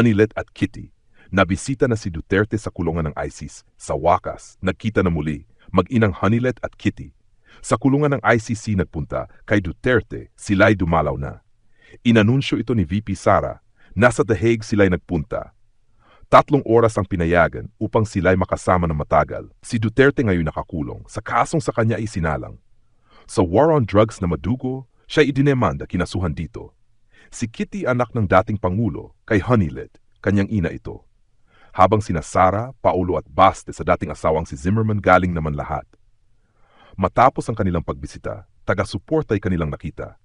Hanilet at Kitty. Nabisita na si Duterte sa kulungan ng ICC. Sa wakas, nagkita na muli, mag-inang Hanilet at Kitty. Sa kulungan ng ICC nagpunta, kay Duterte, sila'y dumalaw na. Inanunsyo ito ni VP Sara, nasa The Hague sila'y nagpunta. 3 oras ang pinayagan upang sila'y makasama ng matagal. Si Duterte ngayon nakakulong sa kasong sa kanya ay sinalang. Sa war on drugs na madugo, siya idinemanda kinasuhan dito. Si Kitty anak ng dating Pangulo, kay Hanilet, kanyang ina ito. Habang sina Sara, Paulo at Baste sa dating asawang si Zimmerman galing naman lahat. Matapos ang kanilang pagbisita, taga-suporta ay kanilang nakita.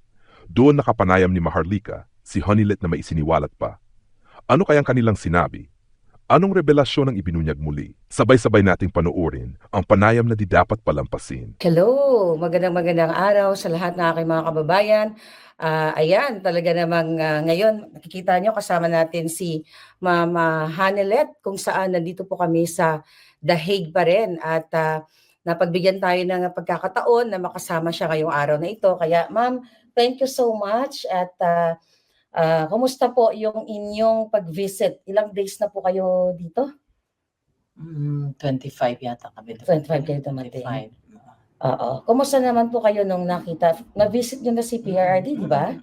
Doon nakapanayam ni Maharlika, si Hanilet na may isiniwalat pa. Ano kayang kanilang sinabi? Anong revelasyon ang ibinunyag muli? Sabay-sabay nating panoorin ang panayam na di dapat palampasin. Hello! Magandang araw sa lahat ng aking mga kababayan. Ayan, talaga namang ngayon nakikita nyo kasama natin si Mama Hanilet kung saan nandito po kami sa The Hague pa rin at napagbigyan tayo ng pagkakataon na makasama siya ngayong araw na ito. Kaya ma'am, thank you so much at kumusta po yung inyong pag-visit? Ilang days na po kayo dito? 25 yata kami. 25 kayo dumating. Oo. Kumusta naman po kayo nung nakita? Na-visit nyo na si PRRD, di ba?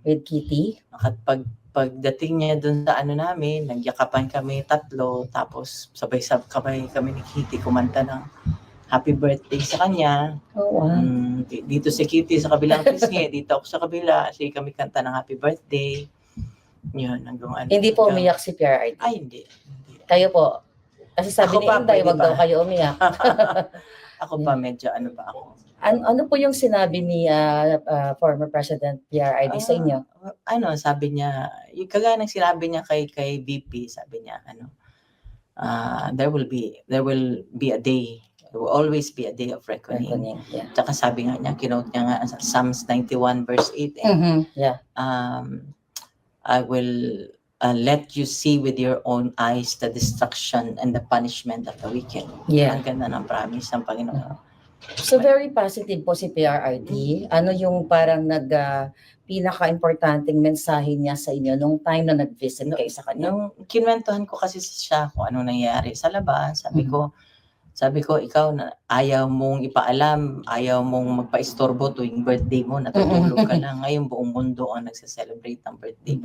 With Kitty? Pagdating niya dun sa ano namin, nagyakapan kami 3, tapos sabay-sabay kami ni Kitty kumanta ng happy birthday sa kanya. Oh, wow. Dito si Kitty sa kabilang pisngi, dito ako sa kabila. Kasi kami kanta ng happy birthday. Yun, hanggang ano. Hindi po umiyak si PRRD? Ay, hindi. Kayo po? Kasi sabi ni Inday, wag daw kayo umiyak. Ako pa, medyo ano ba ako. Ano po yung sinabi ni former President PRRD sa inyo? Sabi niya, yung kagaya ng sinabi niya kay VP, sabi niya, there will be a day. There will always be a day of reckoning. Yeah. Tsaka sabi nga niya, kinote niya nga sa Psalms 91 verse 8. Yeah. I will let you see with your own eyes the destruction and the punishment of the wicked. Yeah. Ang ganda ng promise ng Panginoon. So very positive po si PRRD. Ano yung parang pinaka-importanting mensahe niya sa inyo nung time na nag-visit kayo sa kanya? Nung kinwentuhan ko kasi siya kung ano nangyari sa labas, sabi ko, ikaw na ayaw mong ipaalam, ayaw mong magpa-istorbo tuwing birthday mo, natutulog ka lang. Ngayon buong mundo ang nagse-celebrate ng birthday.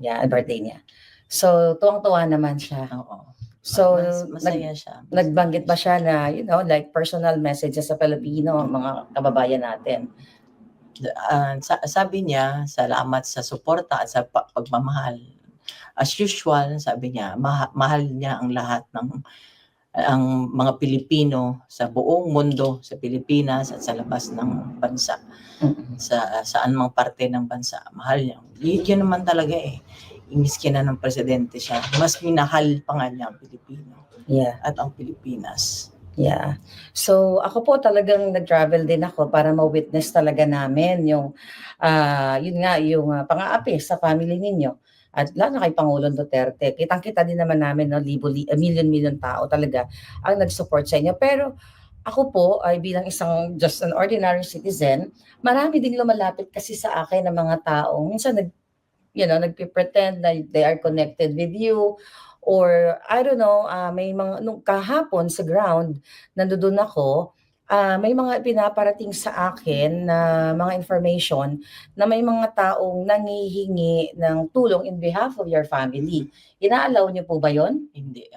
Yeah, birthday niya. So, tuwang-tuwa naman siya. Oo. So, masaya siya. Nagbanggit ba siya na, like personal messages sa Pilipino, mga kababayan natin? Sabi niya, salamat sa suporta at sa pagmamahal. As usual, sabi niya, mahal niya ang lahat ng ang mga Pilipino sa buong mundo, sa Pilipinas at sa labas ng bansa. Saan mang parte ng bansa, mahal niya. Yun naman talaga Miski na ng presidente siya, mas minahal pa nga niya ang Pilipino. Yeah. At ang Pilipinas. Yeah. So ako po talagang nag-travel din ako para ma-witness talaga namin yung yung pang-aapi sa family ninyo. At lalo na kay Pangulong Duterte, kitang-kita din naman namin, million tao talaga ang nag-support sa inyo. Pero ako po ay bilang isang just an ordinary citizen, marami ding lumalapit kasi sa akin ng mga taong minsan nagpe-pretend na they are connected with you, or I don't know, may mga nung kahapon sa ground nandoon ako. May mga pinaparating sa akin na mga information na may mga taong nangihingi ng tulong in behalf of your family. Inaalaw niyo po ba yon? Hindi.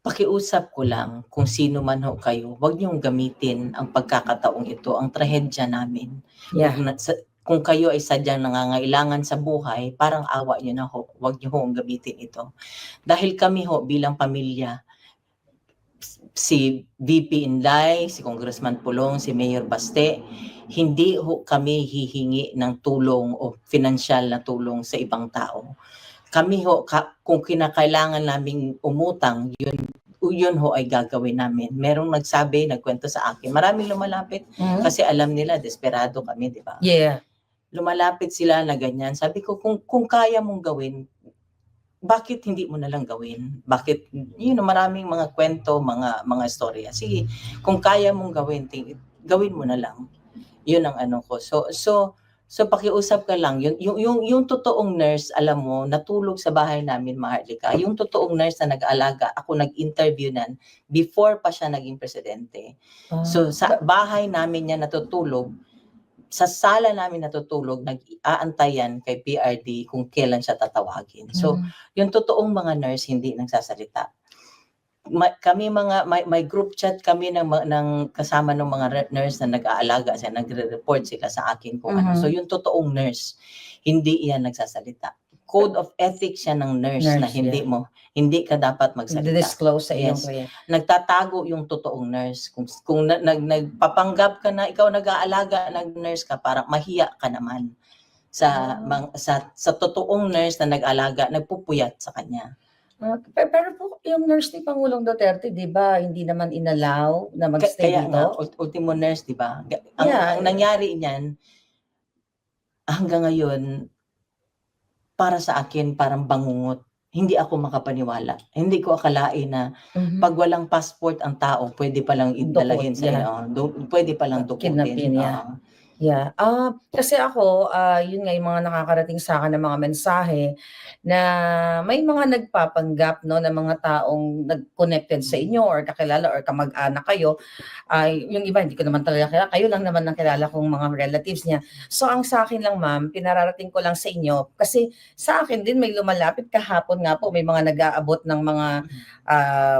Pakiusap ko lang kung sino man ho kayo, huwag niyong gamitin ang pagkakataong ito, ang trahedya namin. Yeah. Kung kayo ay sadyang nangangailangan sa buhay, parang awa niyo na ho, huwag niyo hong gamitin ito. Dahil kami ho bilang pamilya, si VP Inday, si Congressman Pulong, si Mayor Baste, hindi ho kami hihingi ng tulong o financial na tulong sa ibang tao. Kami ho, kung kinakailangan naming umutang, yun ho ay gagawin namin. Merong nagkwento sa akin, maraming lumalapit kasi alam nila, desperado kami, di ba? Yeah. Lumalapit sila na ganyan. Sabi ko, kung kaya mong gawin, bakit hindi mo na lang gawin? Bakit, maraming mga kwento, mga storya. Sige, kung kaya mong gawin mo na lang. Yun ang ko. So So pakiusap ka lang, yung totoong nurse, alam mo, natulog sa bahay namin, Maharlika. Yung totoong nurse na nag-aalaga, ako nag-interview nan before pa siya naging presidente. So sa bahay namin niya natutulog, sa sala namin natutulog, nag-aantayan kay PRD kung kailan siya tatawagin. So yung totoong mga nurse hindi nagsasalita. Kami may group chat kami ng kasama ng mga nurse na nag-aalaga, nagre-report sila sa akin kung ano. So yung totoong nurse, hindi iyan nagsasalita. Code of ethics yan ng nurse na hindi ka dapat magsalita. Disclose sa iyong Yes. kuya. Nagtatago yung totoong nurse. Kung nagpapanggap ka na ikaw nag-aalaga, nag-nurse ka, parang mahiya ka naman sa totoong nurse na nag-aalaga, nagpupuyat sa kanya. Pero po yung nurse ni Pangulong Duterte, 'di ba, hindi naman inallow na magstay Kaya nga, dito? ultimo nurse, di ba? Yeah. Ang nangyari niyan, hanggang ngayon, para sa akin, parang bangungot. Hindi ako makapaniwala. Hindi ko akalain na pag walang passport ang tao, pwede palang idalahin sa pwede palang dukutin. Kidnapin, yeah. Yeah. Kasi ako, yun nga yung mga nakakarating sa akin ng mga mensahe na may mga nagpapanggap, no, na mga taong nag-connected sa inyo or kakilala or kamag-anak kayo. Yung iba hindi ko naman talaga kilala, kayo lang naman ang kilala kong mga relatives niya. So ang sa akin lang, ma'am, pinararating ko lang sa inyo kasi sa akin din may lumalapit kahapon nga po, may mga nag-aabot ng mga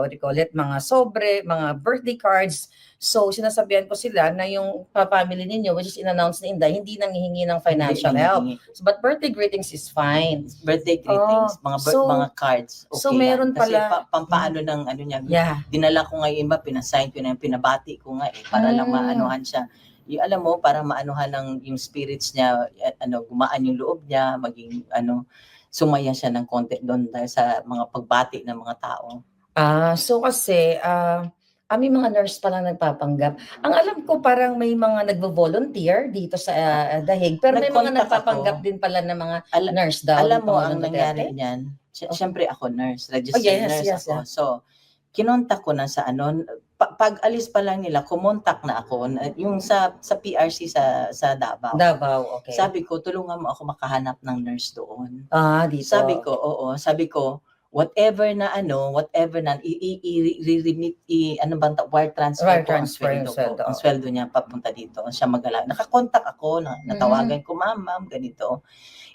what do you call it, mga sobre, mga birthday cards. So sinasabihan ko sila na yung family ninyo, which is in-announce ni Inday, hindi nanghihingi ng financial help. But birthday greetings is fine. Birthday greetings, mga cards. Okay so meron yan. Kasi pala pampaano ng ano niya. Yeah. Dinala ko nga yung iba, pinasign ko na yung pinabati ko nga para lang maanuhan siya. Yung alam mo, para maanuhan ng yung spirits niya, gumaan yung loob niya, maging sumaya siya ng konti doon dahil sa mga pagbati ng mga tao. So kasi may mga nurse pa lang nagpapanggap. Ang alam ko parang may mga nagvo-volunteer dito sa Dahig, pero may mga nagpapanggap din pala ng mga nurse daw. Alam mo, ang nangyari niyan, siyempre ako nurse, registered nurse ako. Yeah. So, kinontak ko na sa pag alis pa lang nila, kumontak na ako, yung sa PRC sa Davao. Okay. Sabi ko, tulungan mo ako makahanap ng nurse doon. Dito. Sabi ko, sabi ko, whatever na i-remit, wire transfer ko ang sweldo niya papunta dito. Siya mag-alaga. Nakakontak ako, natawagan ko, ma'am, ganito.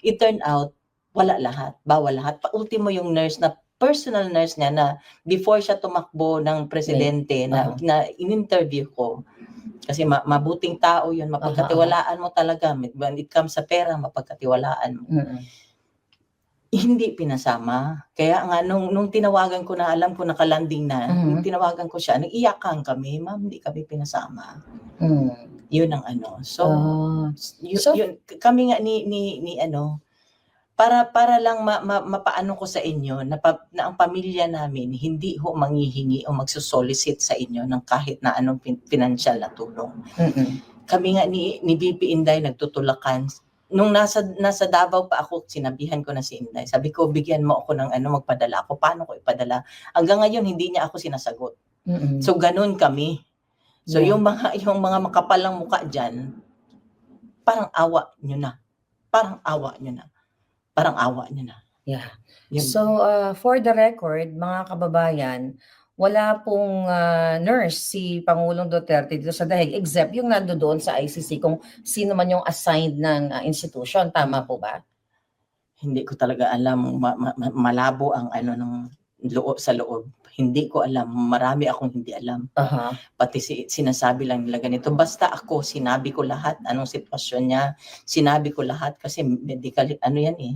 It turned out, wala lahat, bawal lahat. Ultimo yung nurse na personal nurse niya na before siya tumakbo ng presidente na in-interview ko. Kasi mabuting tao yun, mapagkatiwalaan mo talaga. When it comes sa pera, mapagkatiwalaan mo. Hindi pinasama. Kaya nga, nung tinawagan ko na, alam ko nakalanding na, nung tinawagan ko siya, nag-iyakan kami, ma'am, hindi kami pinasama. Yun ang So, yun, kami nga para lang mapaano ko sa inyo na ang pamilya namin hindi ho manghihingi o magsosolicit sa inyo ng kahit na anong financial na tulong. Kami nga ni VP Inday nagtutulakan. Nung nasa Davao pa ako, sinabihan ko na si Inday. Sabi ko, bigyan mo ako ng magpadala ako. Paano ko ipadala? Hanggang ngayon, hindi niya ako sinasagot. So, ganun kami. So, yung mga makapalang mukha dyan, parang awa nyo na. Parang awa nyo na. Yeah. So, for the record, mga kababayan, wala pong nurse si Pangulong Duterte dito sa Dahig except yung nandoon sa ICC kung sino man yung assigned ng institution. Tama po ba? Hindi ko talaga alam. Malabo ang ng loob sa loob. Hindi ko alam. Marami akong hindi alam. Pati sinasabi lang nila ganito. Basta ako, sinabi ko lahat. Anong sitwasyon niya. Sinabi ko lahat kasi medical,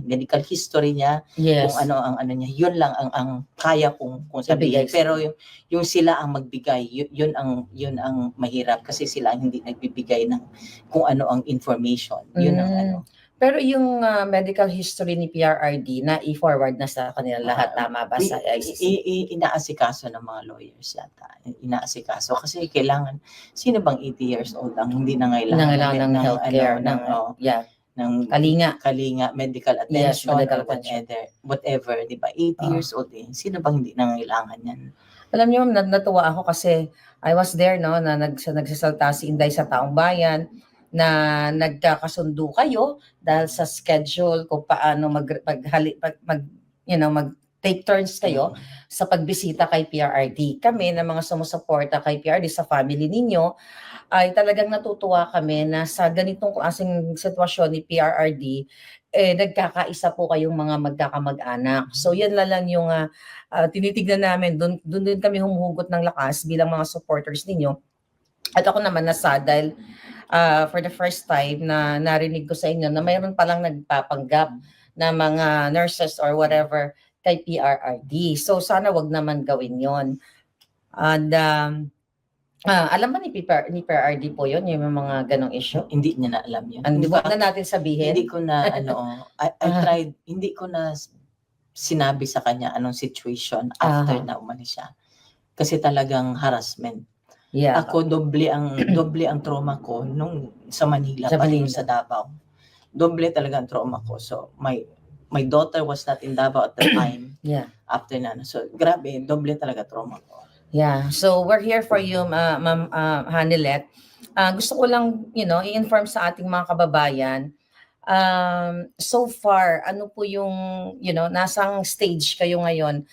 medical history niya. Yes. Kung ang niya. Yun lang ang kaya kong sabihin. Pero yung sila ang magbigay, yun ang mahirap kasi sila ang hindi nagbibigay ng kung ano ang information. Yun ang Pero yung medical history ni PRRD na i-forward na sa kanila lahat, tama ba sa ICC? Inaasikaso ng mga lawyers yata. Inaasikaso kasi kailangan, sino bang 80 years old ang hindi na kailangan ng healthcare, ng kalinga, medical attention, yes, medical attention. Whatever, di ba? 80 years old sino bang hindi na kailangan yan? Alam niyo, natuwa ako kasi I was there, no, na nagsasalta si Inday sa Taong Bayan. na nagkakasundo kayo dahil sa schedule kung paano mag take turns kayo sa pagbisita kay PRRD. Kami na mga sumusuporta kay PRRD sa family ninyo ay talagang natutuwa kami na sa ganitong klaseng sitwasyon ni PRRD, nagkakaisa po kayong mga magkakamag-anak. So yan lang yung tinitignan namin. Doon din kami humuhugot ng lakas bilang mga supporters ninyo. At ako naman nasa dahil for the first time na narinig ko sa inyo na mayroon palang nagpapanggap na mga nurses or whatever kay PRRD. So sana wag naman gawin yon. And alam ba ni PRRD po yun, yung mga ganong issue? Hindi niya na alam yun. Hindi ba na natin sabihin? Hindi ko na I tried, hindi ko na sinabi sa kanya anong situation after na umalis siya. Kasi talagang harassment. Yeah. Ako doble ang trauma ko nung sa Manila pa rin sa Davao. Doble talaga ang trauma ko. So my daughter was not in Davao at the time. Yeah. After na. So grabe, doble talaga trauma ko. Yeah. So we're here for you, Ma'am Hanilet. Gusto ko lang, i-inform sa ating mga kababayan. So far, ano po yung, nasang stage kayo ngayon?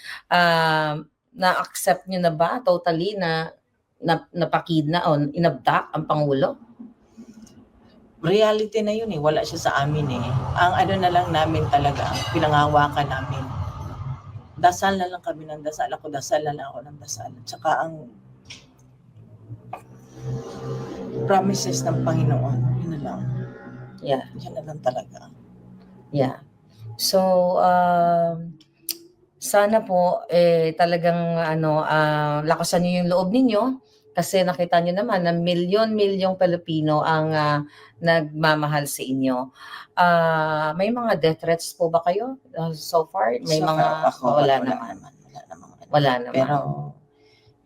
Na-accept nyo na ba totally na napakidna o inabdak ang Pangulo? Reality na yun wala siya sa amin Ang ano na lang namin talaga, pinangawakan namin. Dasal na lang kami ng dasal. Ako dasal na lang ako ng dasal. Tsaka ang promises ng Panginoon, yun na lang. Yeah. Yun na lang talaga. Yeah. So, sana po talagang lakasan niyo yung loob ninyo kasi nakita niyo naman na milyon-milyong Pilipino ang nagmamahal sa inyo. May mga death threats po ba kayo so far? May So, mga wala naman. Wala naman. Pero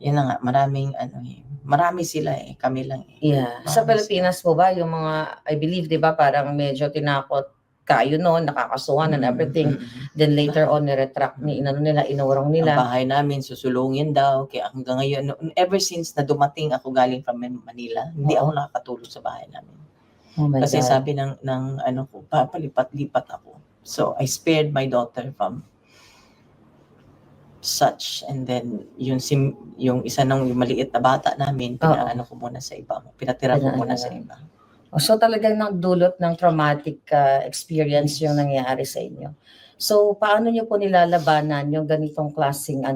yun na nga, marami sila kami lang Yeah. Sa Pilipinas po ba yung mga, I believe, 'di ba, parang medyo tinakot kayo noon, nakakasuhan and everything. Then later on, niretract inurong Ang nila. bahay namin, susulungin daw. Kaya hanggang ngayon, ever since na dumating ako galing from Manila, hindi ako nakakatulog sa bahay namin. Oh my Kasi God. sabi ng ko, papalipat-lipat ako. So, I spared my daughter from such. And then, yung isa yung maliit na bata namin, ko muna sa iba. Pinatira ko muna sa iba. So talagang nagdulot ng traumatic experience yung nangyari sa inyo. So paano niyo po nilalabanan yung ganitong klaseng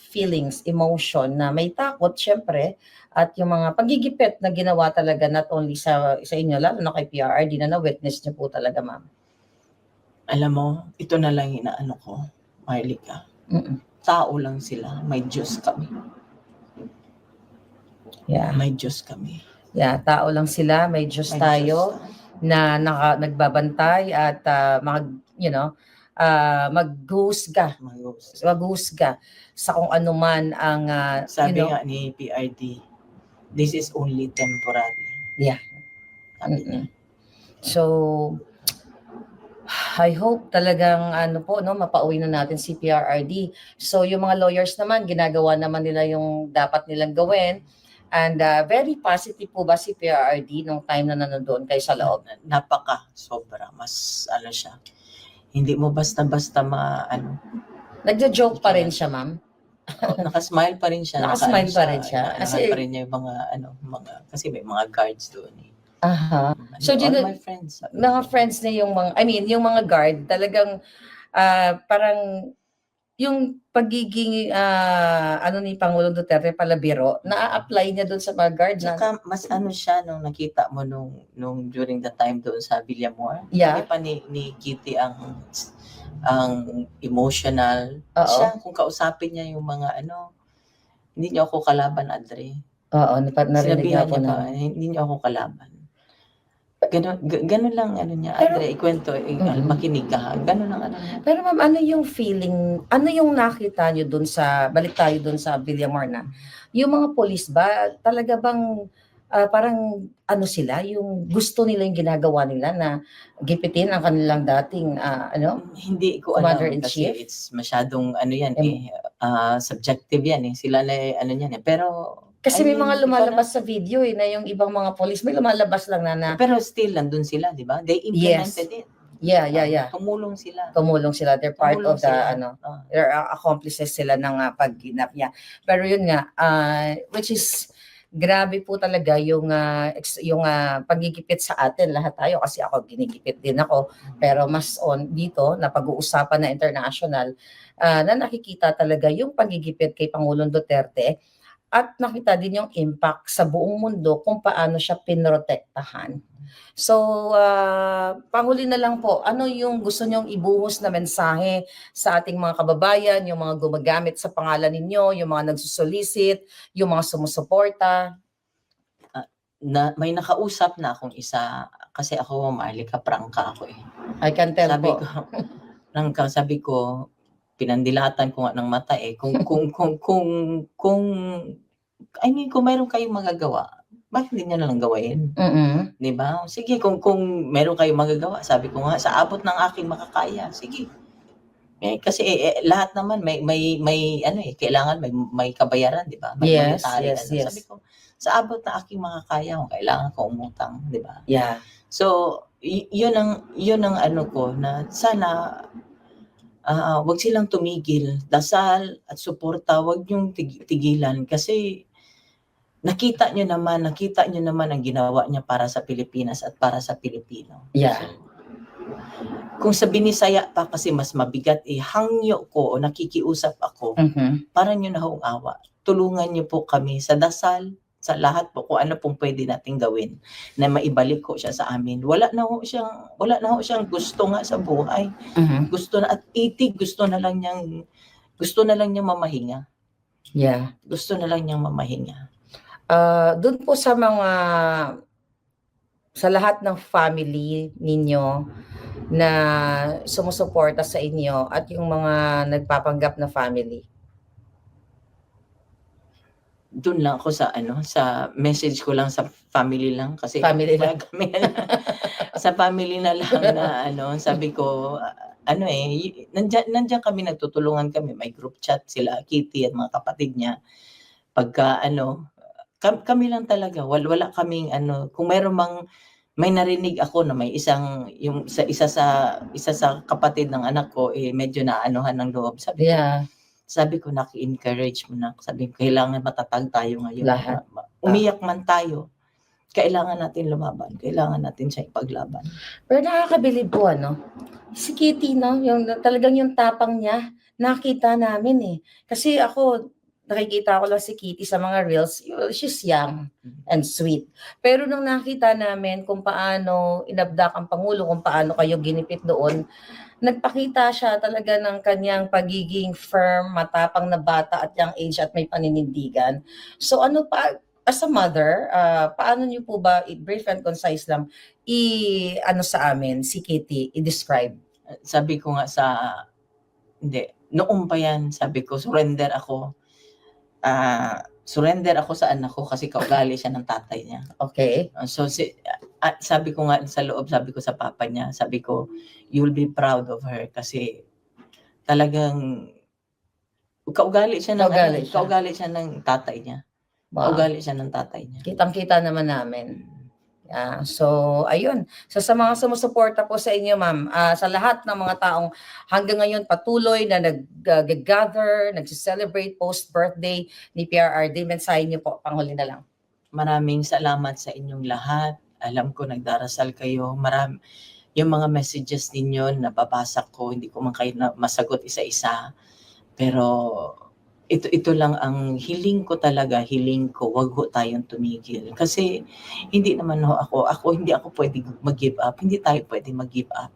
feelings, emotion na may takot syempre at yung mga pagigipit na ginawa talaga not only sa inyo lalo na kay PRRD na na-witness niyo po talaga, ma'am. Alam mo, ito na lang inaano ko, Marlica. Tao lang sila, may Diyos kami. Yeah. May Diyos kami. Yeah, tao lang sila, may Diyos tayo na nagbabantay at maghusga sa kung ano man ang sabi nga ni PRD, this is only temporary. Yeah. So I hope talagang mapauwi na natin si PRRD. So yung mga lawyers naman ginagawa naman nila yung dapat nilang gawin. And very positive po ba si PRRD nung time na nandoon kayo sa loob? Sobra. Mas siya. Hindi mo basta-basta Nagjo-joke pa rin siya, ma'am? Nakasmile pa rin siya. Nakasmile pa rin siya. Kasi pa rin niya yung kasi may mga guards doon So, all my friends. Mga friends niya yung mga guard, talagang parang yung pagiging ni Pangulong Duterte palabiro, na-apply niya doon sa mga guard. Saka mas siya nung nakita mo nung during the time doon sa Villamor. Yeah. Hindi pa ni Kitty ang emotional. Siya, kung kausapin niya yung mga hindi niyo ako kalaban, Adre. Oo, narinig niya po na. Hindi niyo ako kalaban. Ganun lang niya, Adre, ikwento, makinig ka. Ganun lang niya. Pero ma'am, ano yung feeling, ano yung nakita niyo doon balik tayo doon sa Villamor na, yung mga police ba, talaga bang parang sila, yung gusto nila yung ginagawa nila na gipitin ang kanilang dating hindi ko alam kasi it's masyadong subjective yan sila na yan pero Kasi I may mga mean, ikaw lumalabas sa video na yung ibang mga police, may lumalabas lang na pero still nandun sila, di ba? They implemented it. yeah. Tumulong sila. Tumulong sila. They're part Tumulong of the, sila. they're accomplices sila ng pagginap niya. Pero yun nga, which is, grabe po talaga yung pagigipit sa atin, lahat tayo, kasi ako ginigipit din ako, pero mas on dito, na pag-uusapan na international, na nakikita talaga yung pagigipit kay Pangulong Duterte, at nakita din yung impact sa buong mundo kung paano siya pinrotektahan. So, panghuli na lang po, ano yung gusto nyong ibuhos na mensahe sa ating mga kababayan, yung mga gumagamit sa pangalan ninyo, yung mga nagsusolicit, yung mga sumusuporta? Na may nakausap na akong isa, kasi ako Marlica prangka ako eh. I can tell Sabi po. ko, sabi ko, pinandilatan ko nga ng mata eh. Kung I mean, kung mayroon kayong magagawa, bakit hindi niya na lang gawain? Mm-mm. Di ba? Sige, kung mayroon kayong magagawa, sabi ko nga, sa abot ng aking makakaya, sige. Kasi lahat naman may ano eh, kailangan may kabayaran, di ba? May Yes, monetary. yes. Sabi ko, sa abot ng aking makakaya, kung kailangan ko umutang, di ba? Yeah. So, yun ang ano ko, na sana wag silang tumigil, dasal at suporta, wag yung tigilan, kasi nakita nyo naman ang ginawa niya para sa Pilipinas at para sa Pilipino. Yeah. So, kung sa Binisaya pa kasi mas mabigat hangyo ko o nakikiusap ako, para nyo na hong awa. Tulungan nyo po kami sa dasal, sa lahat po, kung ano pong pwede nating gawin na maibalik ko siya sa amin. Wala na ho siyang gusto nga sa buhay. Gusto na at 80, gusto na lang niyang mamahinga. Yeah. Gusto na lang niyang mamahinga. Doon po sa lahat ng family ninyo na sumusuporta sa inyo at yung mga nagpapanggap na family. Doon lang ako sa message ko lang sa family lang, kasi Family lang. sa family na lang na sabi ko nandiyan kami, nagtutulungan kami, may group chat sila Kitty at mga kapatid niya. Pagka kami lang talaga, wala kaming kung may narinig ako na may isa sa kapatid ng anak ko medyo naanuhan ng loob, sabi ko naki-encourage mo na, sabi ko kailangan matatag tayo ngayon. Lahat. Umiyak man tayo, kailangan natin lumaban, kailangan natin siya ipaglaban. Pero nakakabilib po si Kitty, yung talagang yung tapang niya, nakita namin Kasi ako, nakikita ko lang si Kitty sa mga reels, she's young and sweet. Pero nung nakita namin kung paano inabdak ang Pangulo, kung paano kayo ginipit doon, nagpakita siya talaga ng kanyang pagiging firm, matapang na bata at young age at may paninindigan. So as a mother, paano niyo po ba, brief and concise lang, sa amin, si Kitty, i-describe? Sabi ko nga noong pa yan, sabi ko, surrender ako sa anak ko kasi kaugali siya ng tatay niya. Okay. So sabi ko nga sa loob, sabi ko sa papa niya, sabi ko, you'll be proud of her kasi talagang kaugali siya ng tatay niya. Wow. Kaugali siya ng tatay niya. Kitang-kita naman namin. So, ayun. So, sa mga sumusuporta po sa inyo, ma'am, sa lahat ng mga taong hanggang ngayon patuloy na nag-gather, nag-celebrate post-birthday ni PRRD, mensahe niyo po, panghuli na lang. Maraming salamat sa inyong lahat. Alam ko nagdarasal kayo. Yung mga messages ninyo nababasa ko, hindi ko man kayo masagot isa-isa. Pero ito lang ang hiling ko, wag ho tayong tumigil. Kasi hindi naman hindi ako pwede mag-give up. Hindi tayo pwede mag-give up.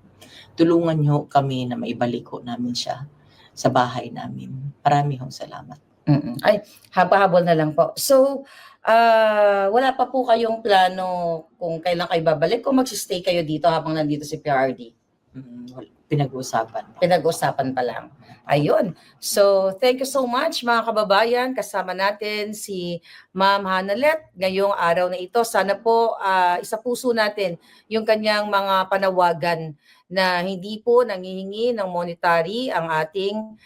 Tulungan niyo kami na maibalik ho namin siya sa bahay namin. Maraming salamat. Ay, habol na lang po. So, wala pa po kayong plano kung kailan kayo babalik o magsistay kayo dito habang nandito si PRRD? Pinag-usapan pa lang. Ayun. So, thank you so much mga kababayan. Kasama natin si Ma'am Hanalet ngayong araw na ito. Sana po isa puso natin yung kanyang mga panawagan na hindi po nanghihingi ng monetary ang ating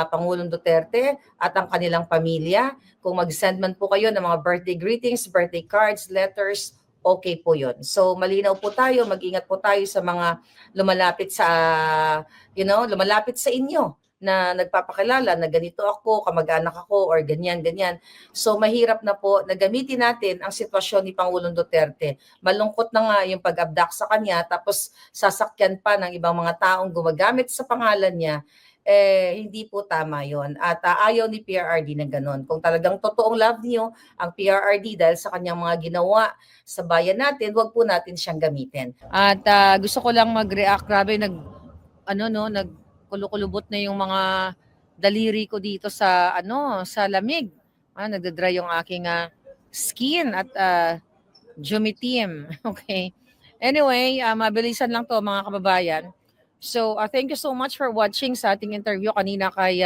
Pangulong Duterte at ang kanilang pamilya. Kung mag-send man po kayo ng mga birthday greetings, birthday cards, letters, okay po yun. So malinaw po tayo, mag-ingat po tayo sa mga lumalapit sa, lumalapit sa inyo na nagpapakilala na ganito ako, kamag-anak ako, or ganyan. So mahirap na po na gamitin natin ang sitwasyon ni Pangulong Duterte. Malungkot na nga yung pag-abduct sa kanya, tapos sasakyan pa ng ibang mga taong gumagamit sa pangalan niya, hindi po tama yon. At ayaw ni PRRD na ganon. Kung talagang totoong love niyo ang PRRD dahil sa kanyang mga ginawa sa bayan natin, wag po natin siyang gamitin. At gusto ko lang mag-react, grabe, nagkulukulubot na yung mga daliri ko dito sa sa lamig. Nagdadry yung aking skin at jumitim. Okay. Anyway, mabilisan lang to mga kababayan. So, thank you so much for watching sa ating interview kanina kay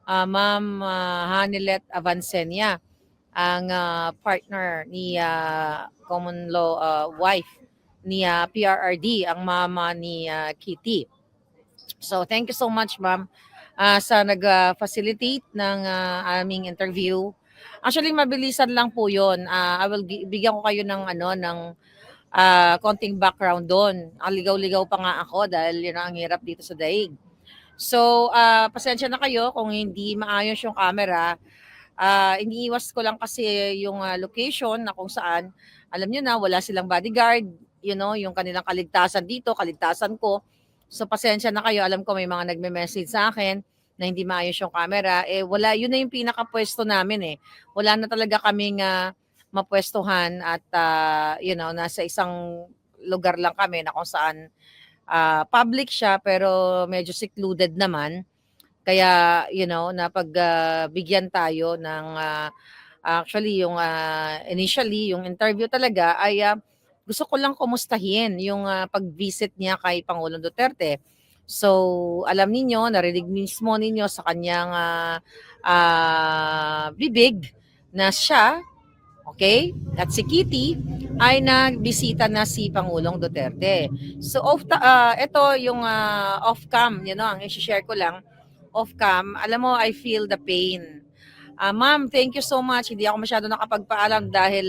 Ma'am Hanilet Avancenia, ang partner ni common law wife ni PRRD, ang mama ni Kitty. So, thank you so much, ma'am, sa nag-facilitate ng aming interview. Actually, mabilisan lang po yun. I will bigyan ko kayo ng konting background doon. Ang ligaw-ligaw pa nga ako dahil yun ang hirap dito sa daig. So, pasensya na kayo kung hindi maayos yung camera. Iniiwas ko lang kasi yung location na kung saan, alam nyo na, wala silang bodyguard, yung kanilang kaligtasan dito, kaligtasan ko. So, pasensya na kayo. Alam ko may mga nagme-message sa akin na hindi maayos yung camera. Wala, yun na yung pinaka-pwesto namin . Wala na talaga kaming mapwestuhan at nasa isang lugar lang kami na kung saan public siya pero medyo secluded naman, kaya napagbigyan tayo ng actually yung initially yung interview talaga ay gusto ko lang kumustahin yung pag-visit niya kay Pangulong Duterte. So alam niyo, narinig mismo ninyo sa kanyang bibig na siya, okay, at si Kitty ay nagbisita na si Pangulong Duterte. So ito yung off-cam, ang i-share ko lang, off-cam. Alam mo, I feel the pain. Ma'am, thank you so much. Hindi ako masyado nakapagpaalam dahil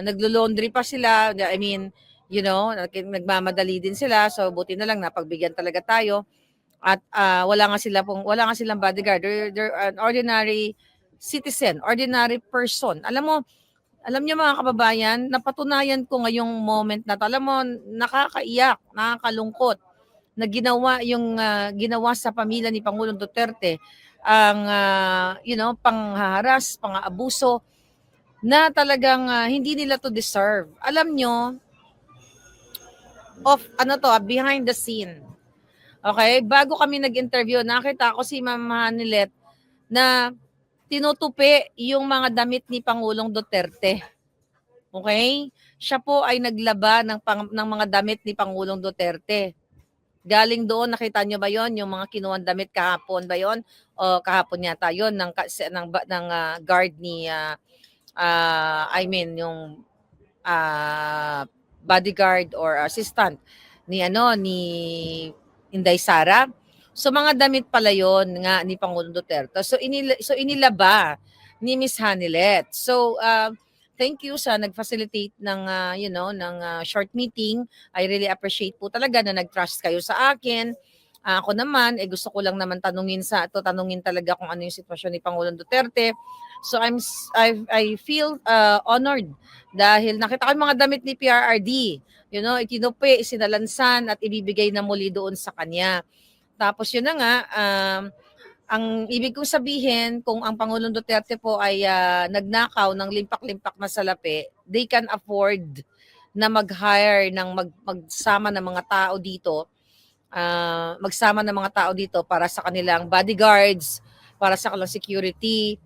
naglo-laundry pa sila. I mean, nagmamadali din sila. So buti na lang napagbigyan talaga tayo. At wala nga silang bodyguard. They're an ordinary citizen, ordinary person. Alam niyo mga kababayan, napatunayan ko ngayong moment na to. Alam mo, nakakaiyak, nakakalungkot na ginawa sa pamilya ni Pangulong Duterte ang panghaharas, pang-aabuso na talagang hindi nila to deserve. Alam nyo, behind the scene. Okay, bago kami nag-interview, nakita ko si Ma'am Hanilet na tinutupi yung mga damit ni Pangulong Duterte. Okay? Siya po ay naglaba ng mga damit ni Pangulong Duterte. Galing doon, nakita nyo ba yon, yung mga kinuwang damit kahapon ba yon? O kahapon yata yon ng guard ni yung bodyguard or assistant ni Inday Sara. So mga damit pala yon nga ni Pangulong Duterte. So inilaba ni Miss Hanilet. So thank you sa nag-facilitate ng short meeting. I really appreciate po talaga na nag-trust kayo sa akin. Ako naman, gusto ko lang naman tanungin talaga kung ano yung sitwasyon ni Pangulong Duterte. So I feel honored dahil nakita ko yung mga damit ni PRRD. Itinupi, isinalansan at ibibigay na muli doon sa kanya. Tapos yun na nga, ang ibig kong sabihin, kung ang Pangulong Duterte po ay nagnakaw ng limpak-limpak na salapi, they can afford na mag-hire magsama ng mga tao dito, para sa kanilang bodyguards, para sa kanilang security.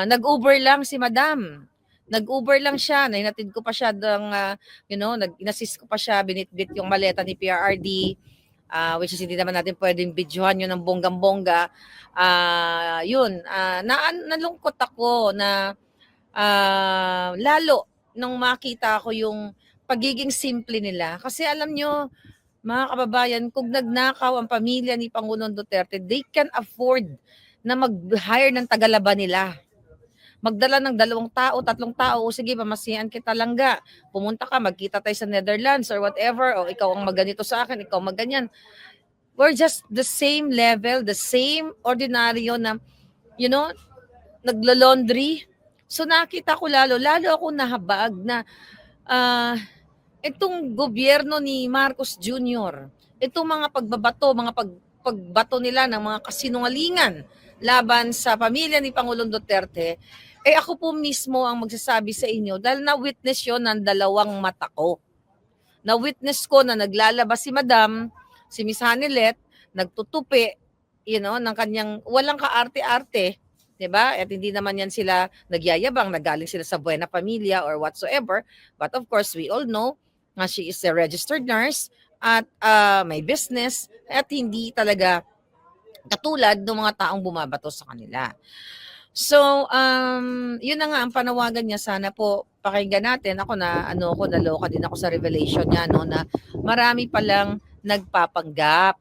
Nag-Uber lang si Madam. Nag-Uber lang siya, nahinatid ko pa siya inassist ko pa siya, binitbit yung maleta ni PRRD, which is hindi naman natin pwedeng videohan yun ng bonggang-bongga. Nalungkot ako na lalo nung makita ko yung pagiging simple nila. Kasi alam nyo, mga kababayan, kung nagnakaw ang pamilya ni Pangulong Duterte, they can afford na mag-hire ng tagalaban nila. Magdala ng 2 tao, 3 tao, o sige, mamasihan kita langga. Pumunta ka, magkita tayo sa Netherlands or whatever, o ikaw ang maganito sa akin, ikaw maganyan. We're just the same level, the same ordinaryo na, you know, naglo-laundry. So nakita ko lalo ako nahabag na itong gobyerno ni Marcos Jr., itong mga pagbabato, pagbato nila ng mga kasinungalingan laban sa pamilya ni Pangulong Duterte, ako po mismo ang magsasabi sa inyo dahil na-witness yon ng 2 mata ko. Na-witness ko na naglalabas si Madam, si Miss Hanilet, nagtutupi, ng kanyang walang kaarte-arte, 'di ba? At hindi naman yan sila nagyayabang, nagaling sila sa Buena Familia or whatsoever. But of course, we all know na she is a registered nurse at may business at hindi talaga katulad ng mga taong bumabato sa kanila. So, yun na nga ang panawagan niya. Sana po pakinggan natin. Ako naloka din ako sa revelation niya, na marami palang nagpapanggap.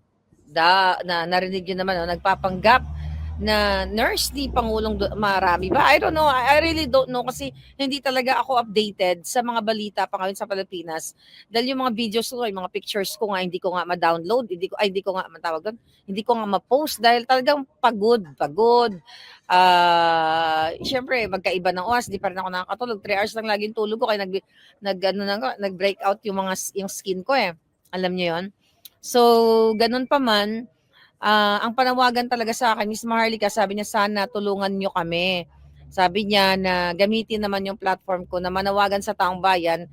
Na narinig yun naman, nagpapanggap na nurse ni Pangulong marami ba? I don't know. I really don't know kasi hindi talaga ako updated sa mga balita pa ngayon sa Pilipinas. Dahil yung mga videos ko, yung mga pictures ko nga, hindi ko nga ma-download, hindi ko nga matawag doon, hindi ko nga ma-post dahil talagang pagod. Syempre, magkaiba ng oras, di pa rin ako nakakatulog. 3 hours lang laging tulog ko kaya nag-break out yung skin ko eh. Alam niyo yon. So, ganun pa man, ang panawagan talaga sa akin, Miss Maharlika, sabi niya, sana tulungan niyo kami. Sabi niya na gamitin naman yung platform ko na manawagan sa taong bayan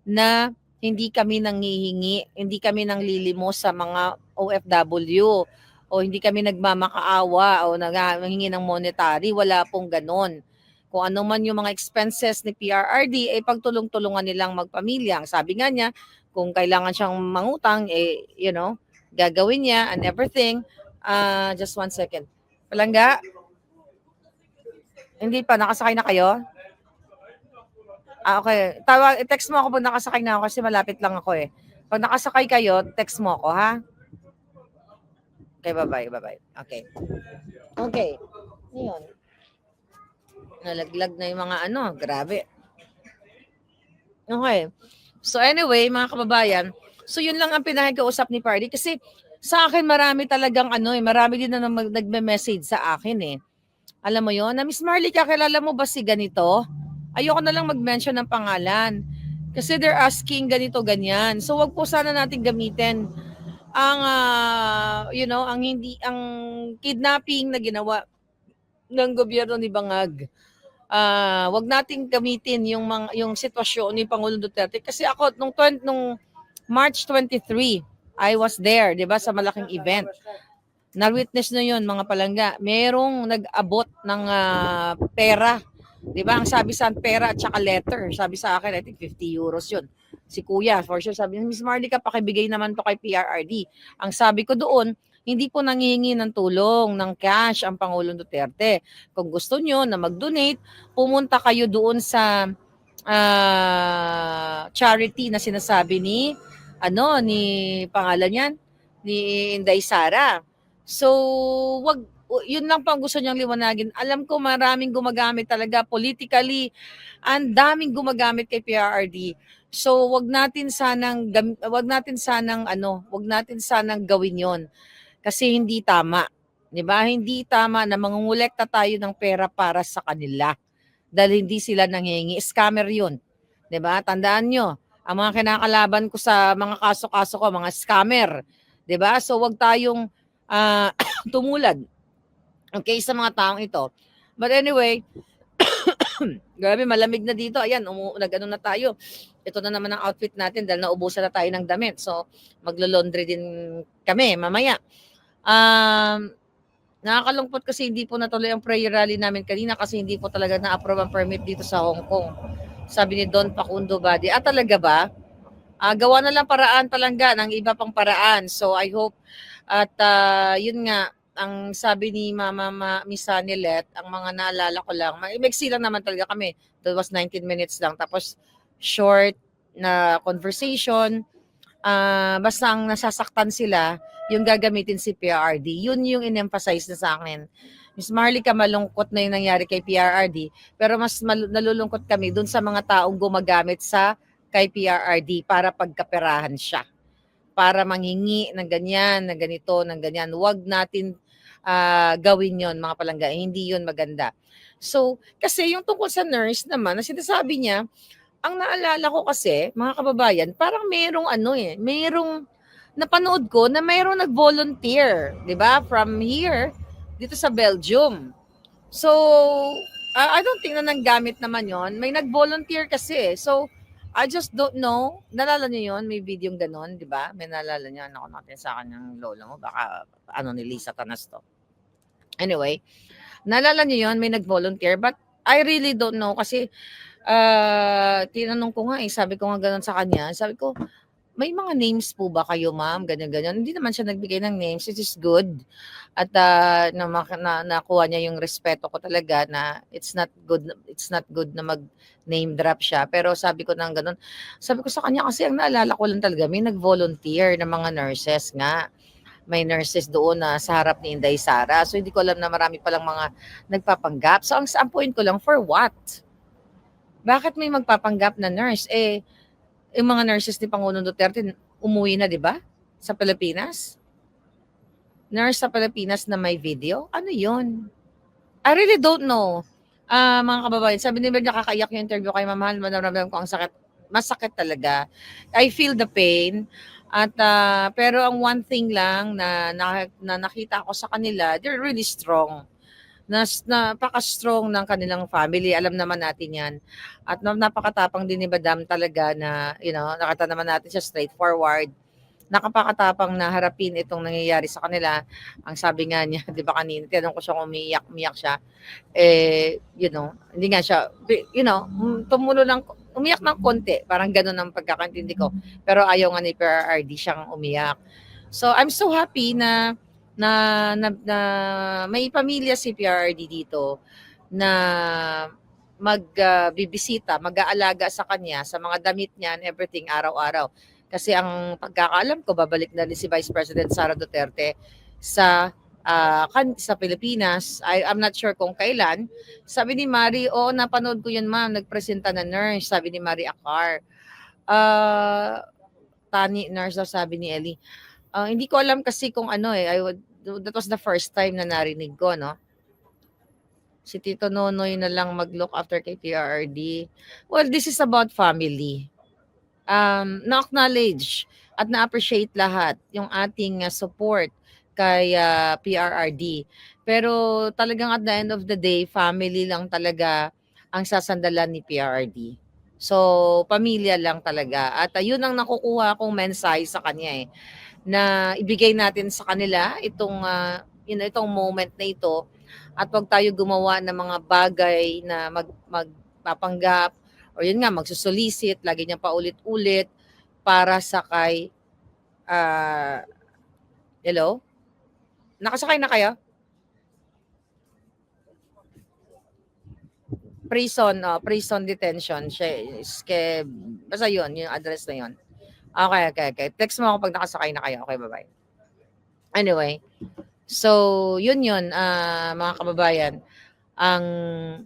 na hindi kami nanghihingi, hindi kami nanglilimos sa mga OFW o hindi kami nagmamakaawa o nanghihingi ng monetary. Wala pong ganon. Kung ano man yung mga expenses ni PRRD, pagtulong-tulungan nilang magpamilya. Ang sabi nga niya, kung kailangan siyang mangutang, gagawin niya and everything. Just 1 second. Palangga? Hindi pa, nakasakay na kayo? Okay. Text mo ako pag nakasakay na ako kasi malapit lang ako eh. Pag nakasakay kayo, text mo ako, ha? Okay, bye-bye. Okay. Ngayon. Nalaglag na yung mga grabe. Okay. So anyway, mga kababayan, so yun lang ang pinakikausap ni Pardy kasi sa akin marami talagang marami din na nagme-message sa akin eh. Alam mo yon, na Miss Marley, kakilala mo ba si ganito? Ayoko na lang mag-mention ng pangalan kasi they're asking ganito ganyan. So wag po sana natin gamitin ang ang kidnapping na ginawa ng gobyerno ni Bangag. Wag nating gamitin yung sitwasyon ni Pangulong Duterte kasi ako nung March 23 I was there, 'di ba, sa malaking event. Na-witness na 'yon, mga palangga. Merong nag-abot ng pera, 'di ba? Ang sabi sa pera at saka letter. Sabi sa akin, I think 50 euros 'yon. Si Kuya, for sure, sabi niya, Miss Marlica, pakibigay naman to kay PRRD. Ang sabi ko doon, hindi po nanghihingi ng tulong, ng cash ang Pangulong Duterte. Kung gusto nyo na mag-donate, pumunta kayo doon sa charity na sinasabi ni pangalan yan, ni Inday Sara. So, yun lang pang gusto niyang liwanagin. Alam ko maraming gumagamit talaga politically, ang daming gumagamit kay PRRD. So, wag natin sanang gawin 'yon. Kasi hindi tama. 'Di ba? Hindi tama na mangungulekta tayo ng pera para sa kanila. Dahil hindi sila nanghihingi. Scammer 'yun. 'Di ba? Tandaan nyo, ang mga kinakalaban ko sa mga kaso-kaso ko, mga scammer. 'Di ba? So, wag tayong tumulad. Okay, sa mga taong ito. But anyway, grabe, malamig na dito. Ayan, nag-ano na tayo. Ito na naman ang outfit natin dahil naubusan na tayo ng damit. So, maglo-laundry din kami mamaya. Nakakalungkot kasi hindi po natuloy ang prayer rally namin kanina kasi hindi po talaga na-approve ang permit dito sa Hong Kong. Sabi ni Don Facundo Badi. Talaga ba? Gawa na lang paraan palangga ng iba pang paraan. So, I hope at yun nga, ang sabi ni Miss Hanilet, ang mga naalala ko lang, maiksi lang naman talaga kami. That was 19 minutes lang. Tapos, short, na conversation, basta ang nasasaktan sila, yung gagamitin si PRRD. Yun yung in-emphasize na sa akin. Miss Marlica, malungkot na yung nangyari kay PRRD, pero mas nalulungkot kami dun sa mga taong gumagamit kay PRRD para pagkaperahan siya. Para manghingi ng ganyan, ng ganito, ng ganyan. Huwag natin gawin yon mga palangga. Hindi yun maganda. So, kasi yung tungkol sa nurse naman, na sinasabi niya, ang naalala ko kasi, mga kababayan, parang merong napanood ko na mayroong nag-volunteer, 'di ba? From here dito sa Belgium. So, I don't think na nanggamit naman 'yon. May nag-volunteer kasi. So, I just don't know. Nalala niyo 'yon? May video ganon, 'di ba? May nalala niyo, ako natin sa kanyang lola mo, baka ni Lisa Tanas to. Anyway, nalala niyo 'yon, may nag-volunteer, but I really don't know kasi tinanong ko nga sabi ko nga gano'n sa kanya, sabi ko, may mga names po ba kayo, ma'am? Ganyan. Hindi naman siya nagbigay ng names, it is good. At nakuha niya yung respeto ko talaga na it's not good na mag-name drop siya. Pero sabi ko nang gano'n, sabi ko sa kanya kasi ang naalala ko lang talaga, may nag-volunteer na mga nurses nga. May nurses doon na sa harap ni Inday Sara. So hindi ko alam na marami palang mga nagpapanggap. So ang point ko lang, for what? Bakit may magpapanggap na nurse? Yung mga nurses ni Pangulong Duterte, umuwi na, di ba? Sa Pilipinas? Nurse sa Pilipinas na may video? Ano yun? I really don't know. Mga kababayan, sabi ni Mel, nakakaiyak yung interview kay Mamahal. Maramdaman ko ang sakit. Masakit talaga. I feel the pain. At pero ang one thing lang na nakita ko sa kanila, they're really strong. Napaka-strong ng kanilang family. Alam naman natin yan. At napakatapang din ni Madam talaga na, nakita naman natin siya straightforward. Nakapakatapang na harapin itong nangyayari sa kanila. Ang sabi nga niya, di ba kanina, tinanong ko siya kung umiyak siya. Hindi nga siya, tumulo lang, umiyak ng konti. Parang ganun ang pagkakaintindi ko. Pero ayaw nga ni PRRD siyang umiyak. So, I'm so happy na may pamilya si PRRD dito na magbibisita, mag-aalaga sa kanya, sa mga damit niya and everything araw-araw. Kasi ang pagkakaalam ko, babalik na rin si Vice President Sara Duterte sa Pilipinas. I'm not sure kung kailan. Sabi ni Mari, napanood ko yun, ma'am, nagpresenta na nurse, sabi ni Mari Akar. Tani nurse daw, sabi ni Ellie. Hindi ko alam kasi kung that was the first time na narinig ko, no? Si Tito Nonoy na lang mag-look after kay PRRD. Well, this is about family. Na-acknowledge at na-appreciate lahat yung ating support kay PRRD. Pero talagang at the end of the day, family lang talaga ang sasandalan ni PRRD. So, pamilya lang talaga. At yun ang nakukuha kong mensahe sa kanya na ibigay natin sa kanila itong moment na ito at wag tayo gumawa ng mga bagay na magpapanggap o yun nga magsusolicit lagi niya paulit-ulit para sakay. Hello? Nakasakay na kayo? Prison detention. Basta yun, yung address na yun. Okay. Text mo ako pag nakasakay na kayo. Okay, bye-bye. Anyway, so yun mga kababayan. Ang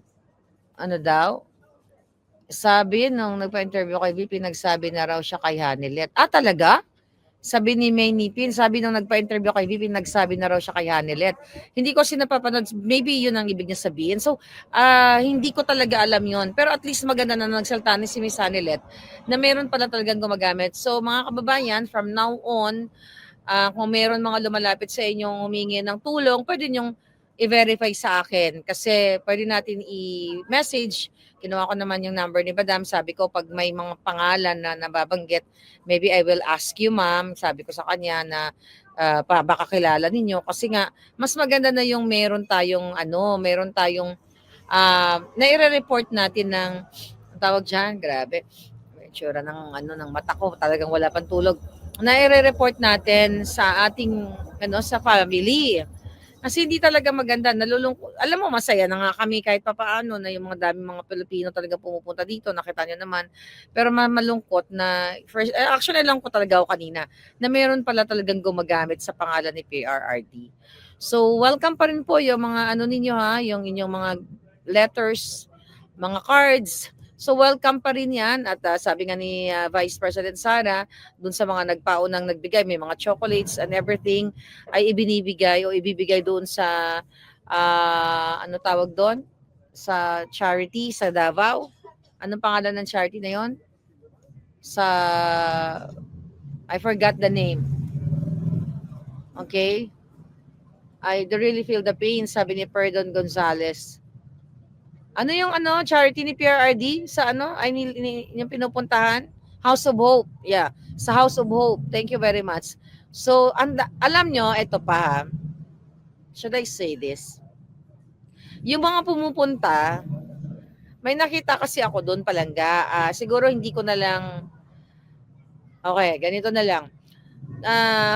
sabi nung nagpa-interview kay VP, nagsabi na raw siya kay Hanilet. Talaga? Sabi ni May Nipin, sabi nung nagpa-interview kay VP, nagsabi na raw siya kay Hanilet. Hindi ko sinapapanood, maybe yun ang ibig niya sabihin. So, hindi ko talaga alam yun. Pero at least maganda na nagsalta ni si Miss Hanilet na meron pala talagang gumagamit. So, mga kababayan, from now on, kung meron mga lumalapit sa inyong humingi ng tulong, pwede nyong i-verify sa akin. Kasi pwede natin i-message. Kinuha ko naman yung number ni Madam. Sabi ko, pag may mga pangalan na nababanggit, maybe I will ask you, ma'am. Sabi ko sa kanya na baka kilala ninyo. Kasi nga, mas maganda na yung meron tayong naire-report natin ng, tawag dyan, grabe. May tsura ng mata ko, talagang wala pang tulog. Naire-report natin sa ating, sa family. Kasi hindi talaga maganda, nalulungkot. Alam mo, masaya na nga kami kahit papaano na yung mga daming mga Pilipino talaga pumupunta dito, nakita nyo naman. Pero malungkot na, actually alam ko talaga ako kanina, na meron pala talagang gumagamit sa pangalan ni PRRD. So, welcome pa rin po yung mga ano ninyo ha, yung inyong mga letters, mga cards. So, welcome pa rin yan. At sabi nga ni Vice President Sara, dun sa mga nagpaunang nagbigay, may mga chocolates and everything, ay ibinibigay o ibibigay doon sa, ano tawag doon? Sa charity, sa Davao. Anong pangalan ng charity na yon? Sa, I forgot the name. Okay? I really feel the pain, sabi ni Perdon Gonzales. Ano yung charity ni PRRD sa yung pinupuntahan? House of Hope. Yeah, sa House of Hope. Thank you very much. So, alam nyo, ito pa. Should I say this? Yung mga pumupunta, may nakita kasi ako doon palangga. Siguro hindi ko na lang, okay, ganito na lang.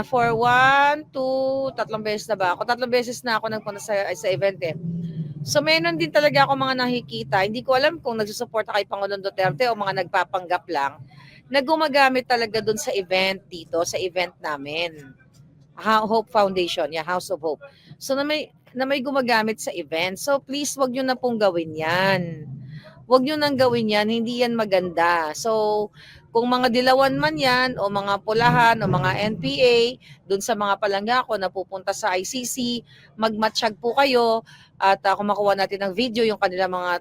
For 1, 2, 3 beses na ba? 3 beses na ako nagpunta sa event eh. So, meron din talaga ako mga nakikita. Hindi ko alam kung nagsusuporta kay Pangulong Duterte o mga nagpapanggap lang na gumagamit talaga dun sa event dito, sa event namin. Hope Foundation, yeah, House of Hope. So, na may gumagamit sa event. So, please, wag nyo na pong gawin yan. Wag nyo nang gawin yan. Hindi yan maganda. So, kung mga dilawan man yan, o mga pulahan, o mga NPA, dun sa mga palangga ko na pupunta sa ICC, magmatsyag po kayo, at kung makuha natin ng video, yung kanila mga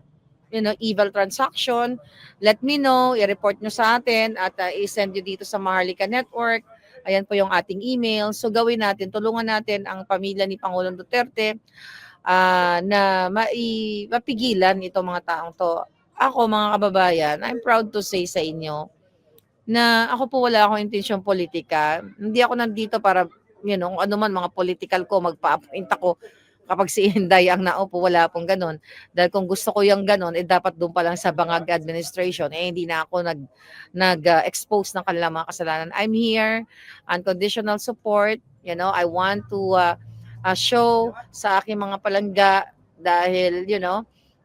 evil transaction, let me know, i-report nyo sa atin, at i-send nyo dito sa Maharlika Network. Ayan po yung ating email. So gawin natin, tulungan natin ang pamilya ni Pangulong Duterte na mapigilan itong mga taong to. Ako, mga kababayan, I'm proud to say sa inyo na ako po wala akong intensyon politika. Hindi ako nandito para, kung ano man mga political ko, magpa-appoint ako kapag si Inday ang naupo, wala pong ganun. Dahil kung gusto ko yung ganun, dapat doon pa lang sa Bangag administration, hindi na ako nag-expose ng kanilang mga kasalanan. I'm here, unconditional support. I want to show sa aking mga palangga dahil,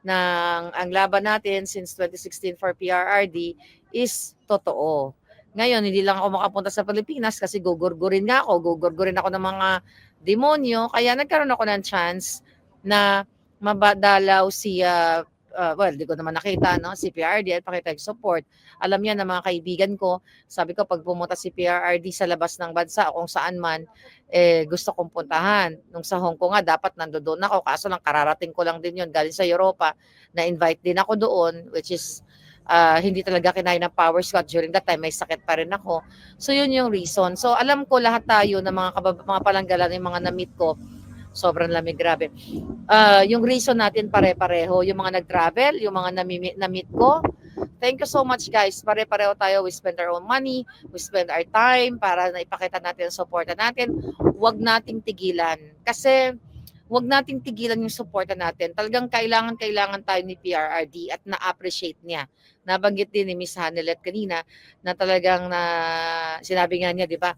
ang laban natin since 2016 for PRRD is totoo. Ngayon, hindi lang ako makapunta sa Pilipinas kasi gugurgurin ako ng mga demonyo, kaya nagkaroon ako ng chance na mabadalaw si di ko naman nakita si PRRD at pakita yung support. Alam niya na mga kaibigan ko, sabi ko pag pumunta si PRRD sa labas ng bansa o kung saan man, gusto kong puntahan. Nung sa Hong Kong nga, dapat nandoon ako, kaso lang kararating ko lang din yun galing sa Europa, na-invite din ako doon, which is hindi talaga kinaya ng power squad. During that time, may sakit pa rin ako. So, yun yung reason. So, alam ko lahat tayo na mga palanggalan, yung mga na-meet ko, sobrang lamig, grabe. Yung reason natin pare-pareho. Yung mga nag-travel, yung mga na-meet ko. Thank you so much, guys. Pare-pareho tayo. We spend our own money. We spend our time para na ipakita natin, supportan natin. Huwag nating tigilan. Kasi, huwag nating tigilan yung suporta natin. Talagang kailangan tayo ni PRRD at na-appreciate niya. Nabanggit din ni Miss Hanelet kanina na talagang sinabi nga niya, di ba?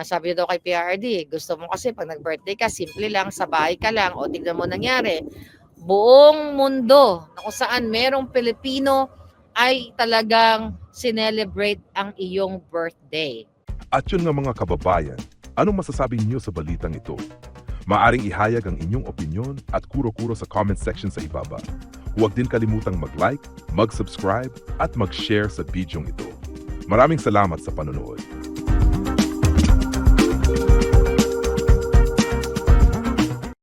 Sabi niya daw kay PRRD, gusto mo kasi pag nag-birthday ka, simple lang, sa bahay ka lang, o tignan mo nangyari. Buong mundo na kung saan merong Pilipino ay talagang sinelebrate ang iyong birthday. At yun nga mga kababayan, anong masasabi niyo sa balitang ito? Maaring ihayag ang inyong opinyon at kuro-kuro sa comment section sa ibaba. Huwag din kalimutang mag-like, mag-subscribe at mag-share sa bidyong ito. Maraming salamat sa panonood.